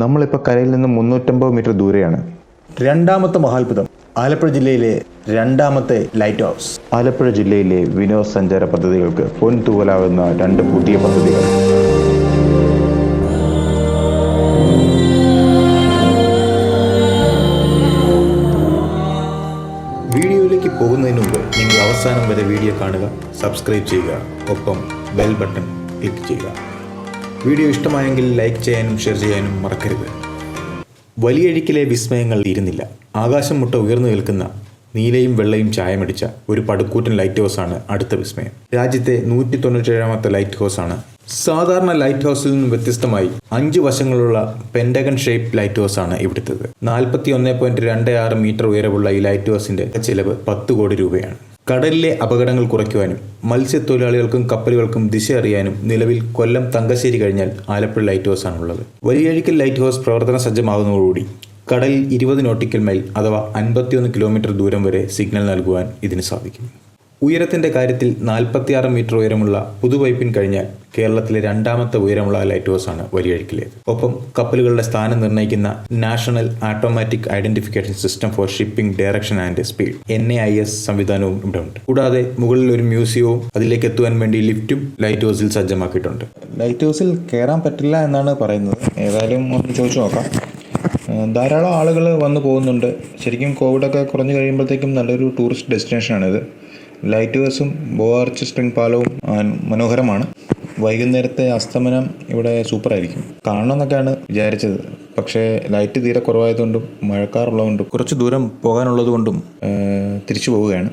നമ്മളിപ്പോൾ കരയിൽ നിന്ന് 350 മീറ്റർ ദൂരെയാണ്. രണ്ടാമത്തെ മഹാത്ഭുതം ആലപ്പുഴ ജില്ലയിലെ രണ്ടാമത്തെ ലൈറ്റ് ഹൗസ്. ആലപ്പുഴ ജില്ലയിലെ വിനോദസഞ്ചാര പദ്ധതികൾക്ക് പൊൻതൂവലാകുന്ന 2 പുതിയ പദ്ധതികൾ. വീഡിയോയിലേക്ക് പോകുന്നതിന് മുമ്പ് നിങ്ങൾ അവസാനം വരെ വീഡിയോ കാണുക, സബ്സ്ക്രൈബ് ചെയ്യുക, ഒപ്പം ബെൽ ബട്ടൺ ക്ലിക്ക് ചെയ്യുക. വീഡിയോ ഇഷ്ടമായെങ്കിൽ ലൈക്ക് ചെയ്യാനും ഷെയർ ചെയ്യാനും മറക്കരുത്. വലിയഴിക്കലെ വിസ്മയങ്ങൾ തീരുന്നില്ല. ആകാശം മുട്ട ഉയർന്നു നിൽക്കുന്ന നീലയും വെള്ളയും ചായമടിച്ച ഒരു പടുക്കൂറ്റൻ ലൈറ്റ് ഹൗസാണ് അടുത്ത വിസ്മയം. രാജ്യത്തെ 197ാമത്തെ ലൈറ്റ് ഹൗസാണ്. സാധാരണ ലൈറ്റ് ഹൗസിൽ നിന്നും വ്യത്യസ്തമായി 5 വശങ്ങളുള്ള പെന്റഗൺ ഷേപ്പ് ലൈറ്റ് ഹൗസാണ് ഇവിടുത്തേത്. 41.26 മീറ്റർ ഉയരമുള്ള ഈ ലൈറ്റ് ഹൗസിന്റെ ചെലവ് 10 കോടി രൂപയാണ്. കടലിലെ അപകടങ്ങൾ കുറയ്ക്കുവാനും മത്സ്യത്തൊഴിലാളികൾക്കും കപ്പലുകൾക്കും ദിശ അറിയാനും നിലവിൽ കൊല്ലം തങ്കശ്ശേരി കഴിഞ്ഞാൽ ആലപ്പുഴ ലൈറ്റ് ഹൗസാണുള്ളത്. വലിയഴിക്കൽ ലൈറ്റ് ഹൗസ് പ്രവർത്തന സജ്ജമാകുന്നതോടുകൂടി കടലിൽ 20 നോട്ടിക്കൽ മൈൽ അഥവാ 51 കിലോമീറ്റർ ദൂരം വരെ സിഗ്നൽ നൽകുവാൻ ഇതിന് സാധിക്കും. ഉയരത്തിന്റെ കാര്യത്തിൽ 46 മീറ്റർ ഉയരമുള്ള പുതുപൈപ്പിൻ കഴിഞ്ഞാൽ കേരളത്തിലെ രണ്ടാമത്തെ ഉയരമുള്ള ലൈറ്റ് ഹൗസാണ് വലിയഴിക്കലേത്. ഒപ്പം കപ്പലുകളുടെ സ്ഥാനം നിർണ്ണയിക്കുന്ന national automatic identification system for shipping direction and speed NAIS സംവിധാനവും ഇവിടെ ഉണ്ട്. കൂടാതെ മുകളിൽ ഒരു മ്യൂസിയവും അതിലേക്ക് എത്തുവാൻ വേണ്ടി ലിഫ്റ്റും ലൈറ്റ് ഹൗസിൽ സജ്ജമാക്കിയിട്ടുണ്ട്. ലൈറ്റ് ഹൗസിൽ കയറാൻ പറ്റില്ല എന്നാണ് പറയുന്നത്. ഏതായാലും ഒന്ന് ചോദിച്ചു നോക്കാം. ധാരാളം ആളുകൾ വന്നു പോകുന്നുണ്ട്. ശരിക്കും കോവിഡൊക്കെ കുറഞ്ഞു കഴിയുമ്പോഴത്തേക്കും നല്ലൊരു ടൂറിസ്റ്റ് ഡെസ്റ്റിനേഷനാണിത്. ലൈറ്റ് ഹൗസും ബോആർച്ച് സ്പ്രിംഗ് പാലവും മനോഹരമാണ്. വൈകുന്നേരത്തെ അസ്തമനം ഇവിടെ സൂപ്പറായിരിക്കും. കാണണമെന്നൊക്കെയാണ് വിചാരിച്ചത്. പക്ഷേ ലൈറ്റ് തീരെ കുറവായതുകൊണ്ടും മഴക്കാറുള്ളതുകൊണ്ടും കുറച്ച് ദൂരം പോകാനുള്ളതുകൊണ്ടും തിരിച്ചു പോവുകയാണ്.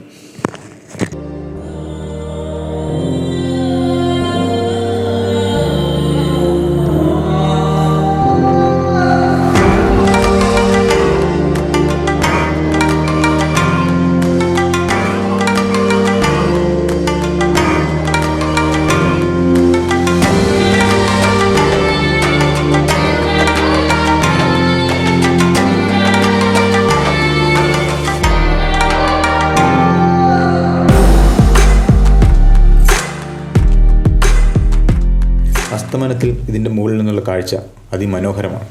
അസ്തമനത്തിൽ ഇതിൻ്റെ മുകളിൽ നിന്നുള്ള കാഴ്ച അതിമനോഹരമാണ്.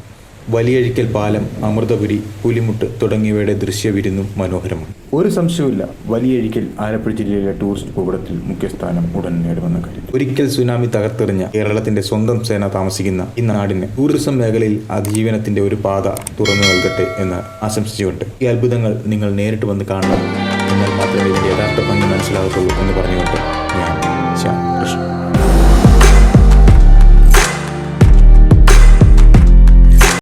വലിയഴിക്കൽ പാലം, അമൃതപുരി, പുലിമുട്ട് തുടങ്ങിയവയുടെ ദൃശ്യവിരുന്നും മനോഹരമാണ്. ഒരു സംശയവുമില്ല, വലിയഴിക്കൽ ആലപ്പുഴ ജില്ലയിലെ ടൂറിസ്റ്റ് ഭൂപടത്തിൽ മുഖ്യസ്ഥാനം ഉടൻ നേടുമെന്ന കാര്യം. ഒരിക്കൽ സുനാമി തകർത്തെറിഞ്ഞ കേരളത്തിന്റെ സ്വന്തം സേന താമസിക്കുന്ന ഈ നാടിന് ടൂറിസം മേഖലയിൽ അതിജീവനത്തിന്റെ ഒരു പാത തുറന്നു നൽകട്ടെ എന്ന് ആശംസിച്ചുകൊണ്ട് ഈ അത്ഭുതങ്ങൾ നിങ്ങൾ നേരിട്ട് വന്ന് കാണണം, എന്നാൽ മാത്രമേ ഇതിന്റെ യഥാർത്ഥ ഭംഗി മനസ്സിലാകത്തുള്ളൂ എന്ന് പറഞ്ഞുകൊണ്ട്